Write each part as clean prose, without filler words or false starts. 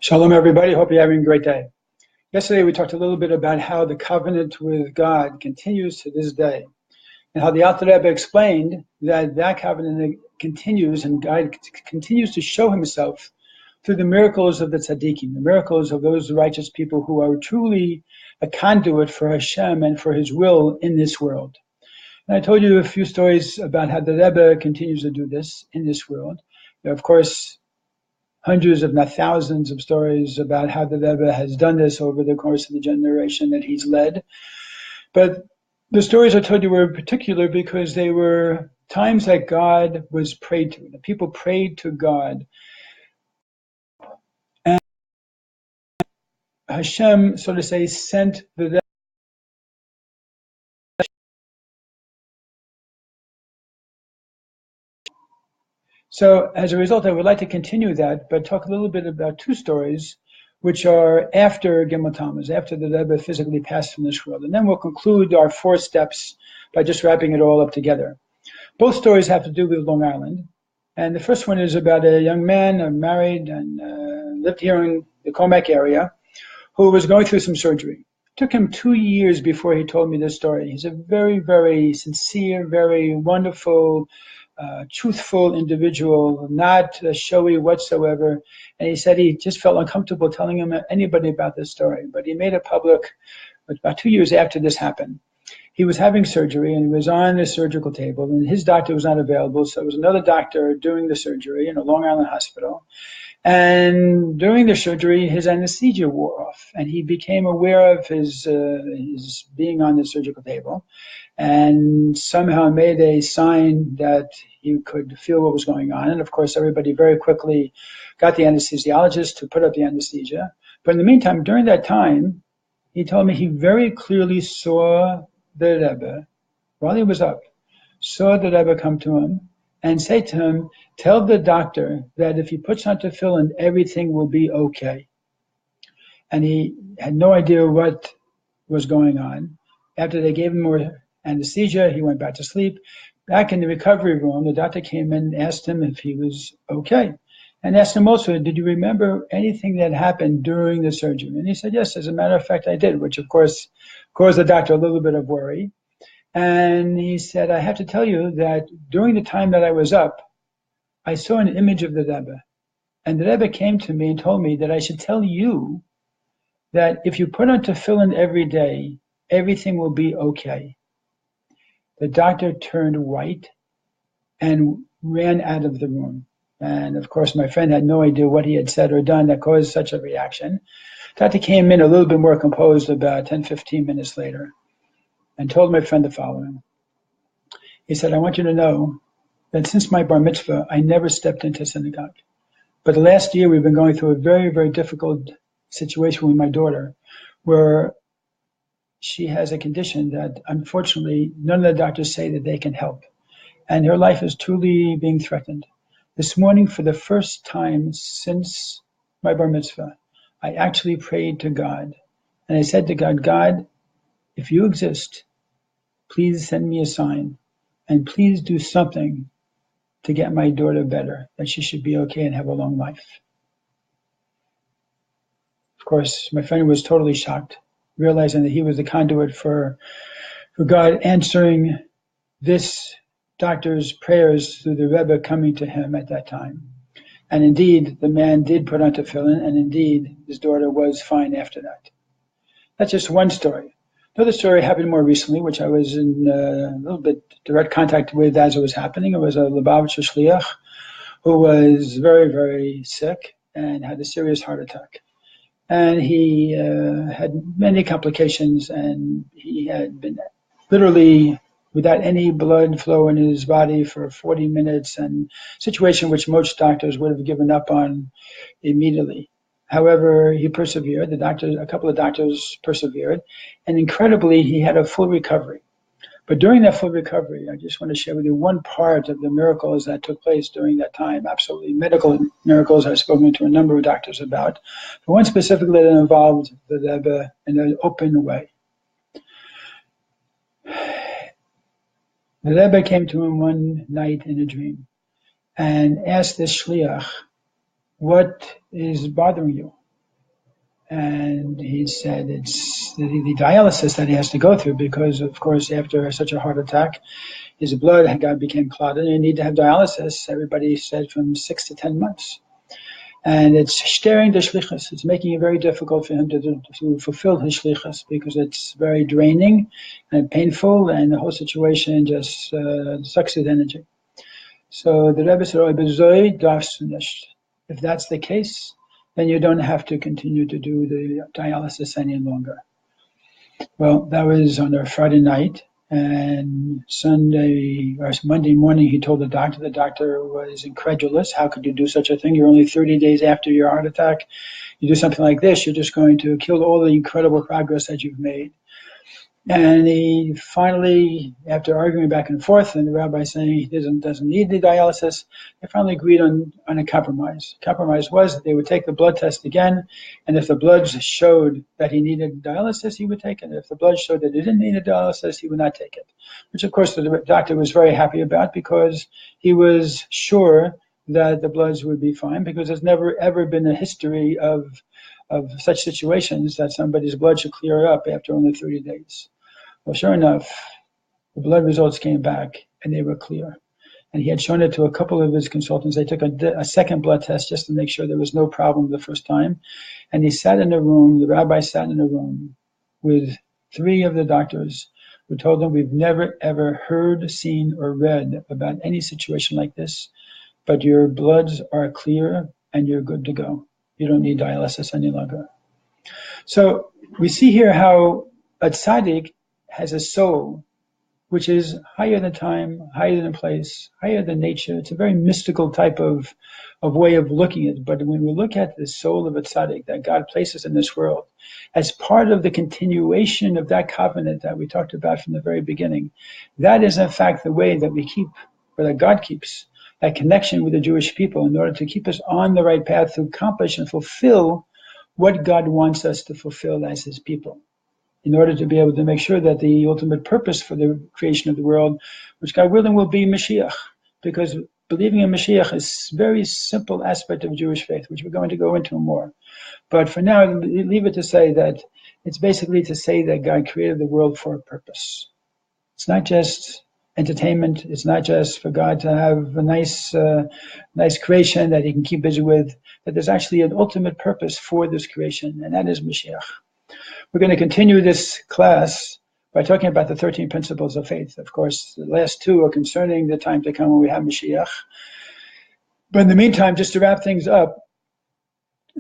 Shalom, everybody. Hope you're having a great day. Yesterday, we talked a little bit about how the covenant with God continues to this day, and how the Alter Rebbe explained that that covenant continues, and God continues to show Himself through the miracles of the tzaddikim, the miracles of those righteous people who are truly a conduit for Hashem and for His will in this world. And I told you a few stories about how the Rebbe continues to do this in this world. There are, of course, hundreds, if not thousands, of stories about how the Rebbe has done this over the course of the generation that he's led. But the stories I told you were particular because they were times that God was prayed to. The people prayed to God. And Hashem, so to say, sent the Rebbe. So as a result, I would like to continue that, but talk a little bit about two stories which are after Gimmel Tammuz, after the Rebbe physically passed from this world. And then we'll conclude our 4 steps by just wrapping it all up together. Both stories have to do with Long Island. And the first one is about a young man, married and lived here in the Comac area, who was going through some surgery. It took him 2 years before he told me this story. He's a very, very sincere, very wonderful, truthful individual, not showy whatsoever. And he said he just felt uncomfortable telling anybody about this story. But he made it public about 2 years after this happened. He was having surgery and he was on the surgical table, and his doctor was not available. So it was another doctor doing the surgery in a Long Island hospital. And during the surgery, his anesthesia wore off, and he became aware of his being on the surgical table, and somehow made a sign that he could feel what was going on. And of course, everybody very quickly got the anesthesiologist to put up the anesthesia. But in the meantime, during that time, he told me he very clearly saw the Rebbe, while he was up, saw the Rebbe come to him and say to him, tell the doctor that if he puts on tefillin, everything will be okay. And he had no idea what was going on. After they gave him more anesthesia, he went back to sleep. Back in the recovery room, the doctor came in and asked him if he was okay. And asked him also, did you remember anything that happened during the surgery? And he said, yes, as a matter of fact, I did, which of course caused the doctor a little bit of worry. And he said, I have to tell you that during the time that I was up, I saw an image of the Rebbe. And the Rebbe came to me and told me that I should tell you that if you put on tefillin every day, everything will be okay. The doctor turned white and ran out of the room. And of course, my friend had no idea what he had said or done that caused such a reaction. Doctor came in a little bit more composed about 10, 15 minutes later and told my friend the following. He said, I want you to know that since my bar mitzvah, I never stepped into synagogue. But the last year, we've been going through a very, very difficult situation with my daughter, where she has a condition that, unfortunately, none of the doctors say that they can help. And her life is truly being threatened. This morning, for the first time since my bar mitzvah, I actually prayed to God. And I said to God, God, if you exist, please send me a sign. And please do something to get my daughter better, that she should be okay and have a long life. Of course, my friend was totally shocked, realizing that he was the conduit for God answering this doctor's prayers through the Rebbe coming to him at that time. And indeed, the man did put on tefillin, and indeed, his daughter was fine after that. That's just one story. Another story happened more recently, which I was in a little bit direct contact with as it was happening. It was a Lubavitcher Shliach who was very, very sick and had a serious heart attack. And he had many complications, and he had been literally without any blood flow in his body for 40 minutes, and a situation which most doctors would have given up on immediately. However, he persevered. A couple of doctors persevered, and incredibly, he had a full recovery. But during that full recovery, I just want to share with you one part of the miracles that took place during that time, absolutely medical miracles I've spoken to a number of doctors about, but one specifically that involved the Rebbe in an open way. The Rebbe came to him one night in a dream and asked this shliach, what is bothering you? And he said it's the dialysis that he has to go through because, of course, after such a heart attack, his blood became clotted and you need to have dialysis. Everybody said from 6 to 10 months. And it's staring the shlichus. It's making it very difficult for him to fulfill his shlichus because it's very draining and painful, and the whole situation just sucks his energy. So the Rebbe said, if that's the case, then you don't have to continue to do the dialysis any longer. Well, that was on a Friday night, and Sunday or Monday morning he told the doctor. The doctor was incredulous. How could you do such a thing? You're only 30 days after your heart attack. You do something like this, you're just going to kill all the incredible progress that you've made. And he finally, after arguing back and forth, and the rabbi saying he doesn't need the dialysis, they finally agreed on a compromise. The compromise was that they would take the blood test again, and if the blood showed that he needed dialysis, he would take it. If the blood showed that he didn't need a dialysis, he would not take it, which of course the doctor was very happy about because he was sure that the bloods would be fine, because there's never ever been a history of such situations that somebody's blood should clear up after only 30 days. Well, sure enough, the blood results came back and they were clear. And he had shown it to a couple of his consultants. They took a second blood test just to make sure there was no problem the first time. And he sat in a room, the rabbi sat in a room with 3 of the doctors who told him, we've never ever heard, seen, or read about any situation like this, but your bloods are clear and you're good to go. You don't need dialysis any longer. So we see here how a tzaddik has a soul which is higher than time, higher than place, higher than nature. It's a very mystical type of way of looking at it. But when we look at the soul of a tzaddik that God places in this world, as part of the continuation of that covenant that we talked about from the very beginning, that is in fact the way that we keep, or that God keeps, that connection with the Jewish people in order to keep us on the right path to accomplish and fulfill what God wants us to fulfill as his people, in order to be able to make sure that the ultimate purpose for the creation of the world, which God willing will be Mashiach, because believing in Mashiach is a very simple aspect of Jewish faith, which we're going to go into more. But for now, leave it to say that it's basically to say that God created the world for a purpose. It's not just entertainment. It's not just for God to have a nice creation that he can keep busy with, but there's actually an ultimate purpose for this creation, and that is Mashiach. We're going to continue this class by talking about the 13 principles of faith. Of course, the last 2 are concerning the time to come when we have Mashiach. But in the meantime, just to wrap things up,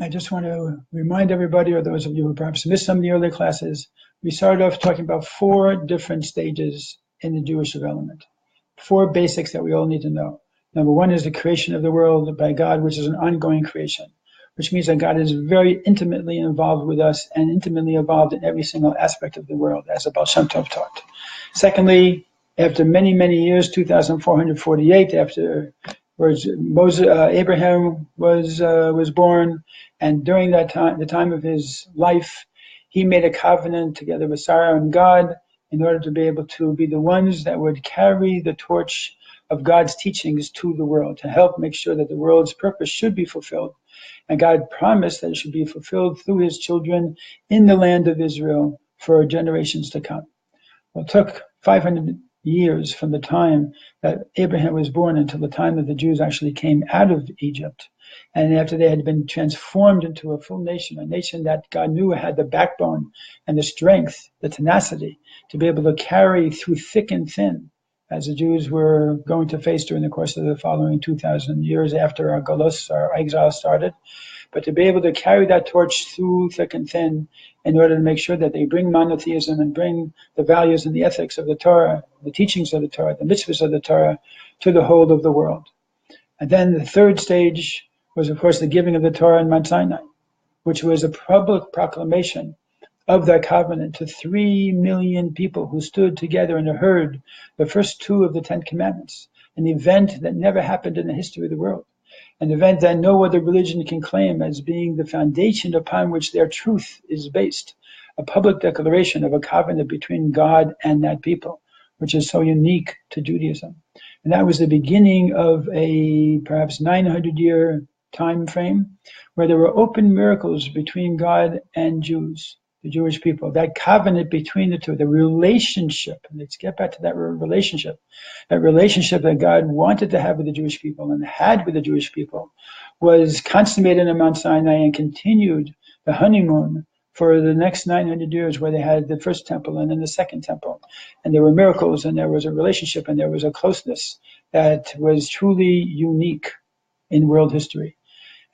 I just want to remind everybody, or those of you who perhaps missed some of the earlier classes, we started off talking about 4 different stages in the Jewish development. 4 basics that we all need to know. Number 1 is the creation of the world by God, which is an ongoing creation, which means that God is very intimately involved with us and intimately involved in every single aspect of the world, as the Baal Shem Tov taught. Secondly, after many, many years, 2,448, after Abraham was born, and during that time, the time of his life, he made a covenant together with Sarah and God in order to be able to be the ones that would carry the torch of God's teachings to the world, to help make sure that the world's purpose should be fulfilled. And God promised that it should be fulfilled through his children in the land of Israel for generations to come. Well, it took 500 years from the time that Abraham was born until the time that the Jews actually came out of Egypt. And after they had been transformed into a full nation, a nation that God knew had the backbone and the strength, the tenacity to be able to carry through thick and thin, as the Jews were going to face during the course of the following 2,000 years after our Galus, our exile, started. But to be able to carry that torch through thick and thin in order to make sure that they bring monotheism and bring the values and the ethics of the Torah, the teachings of the Torah, the mitzvahs of the Torah to the whole of the world. And then the 3rd stage was, of course, the giving of the Torah in Mount Sinai, which was a public proclamation of that covenant to 3 million people who stood together and heard the first 2 of the 10 commandments, an event that never happened in the history of the world, an event that no other religion can claim as being the foundation upon which their truth is based, a public declaration of a covenant between God and that people, which is so unique to Judaism. And that was the beginning of a perhaps 900-year time frame, where there were open miracles between God and Jews, the Jewish people. That covenant between the two, the relationship, and let's get back to that relationship that God wanted to have with the Jewish people and had with the Jewish people, was consummated on Mount Sinai and continued the honeymoon for the next 900 years, where they had the first temple and then the second temple. And there were miracles, and there was a relationship, and there was a closeness that was truly unique in world history.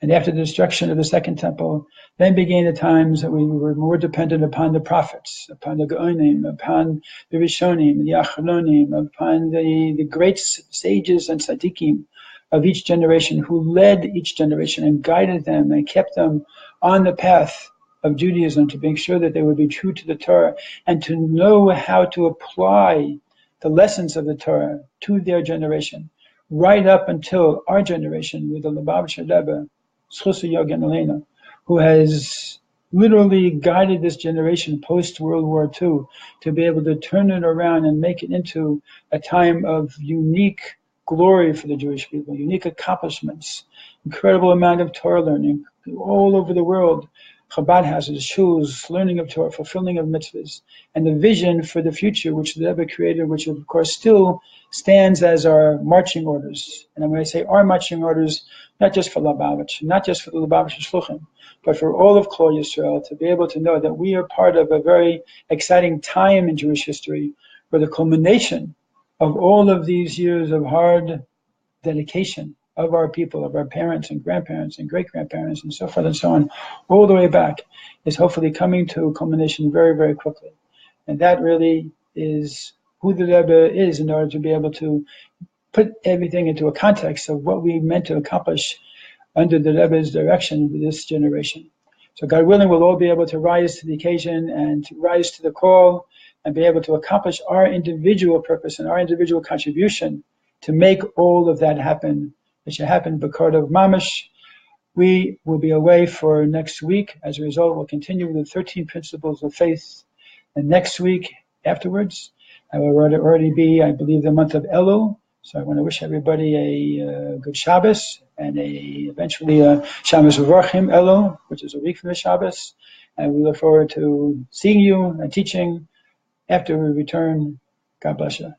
And after the destruction of the second temple, then began the times that we were more dependent upon the prophets, upon the Gaonim, upon the Rishonim, the Achronim, upon the great sages and tzaddikim of each generation, who led each generation and guided them and kept them on the path of Judaism, to make sure that they would be true to the Torah and to know how to apply the lessons of the Torah to their generation, right up until our generation with the Lubavitcher Rebbe, Zchusa Yogen Aleinu, who has literally guided this generation post-World War II to be able to turn it around and make it into a time of unique glory for the Jewish people, unique accomplishments, incredible amount of Torah learning all over the world. Chabad houses, shuls, learning of Torah, fulfilling of mitzvahs, and the vision for the future, which the Rebbe created, which of course still stands as our marching orders. And when I say our marching orders, not just for Lubavitch, not just for the Lubavitcher Shluchim, but for all of Klal Yisrael, to be able to know that we are part of a very exciting time in Jewish history, where the culmination of all of these years of hard dedication of our people, of our parents and grandparents and great-grandparents and so forth and so on, all the way back, is hopefully coming to a culmination very, very quickly. And that really is who the Rebbe is, in order to be able to put everything into a context of what we meant to accomplish under the Rebbe's direction with this generation. So God willing, we'll all be able to rise to the occasion and to rise to the call and be able to accomplish our individual purpose and our individual contribution to make all of that happen. It should happen B'kar of Mamash. We will be away for next week. As a result, we'll continue with the 13 principles of faith. And next week afterwards, I will already be, I believe, the month of Elul. So I want to wish everybody a good Shabbos and eventually a Shabbos V'Varchim Elul, which is a week from the Shabbos. And we look forward to seeing you and teaching after we return. God bless you.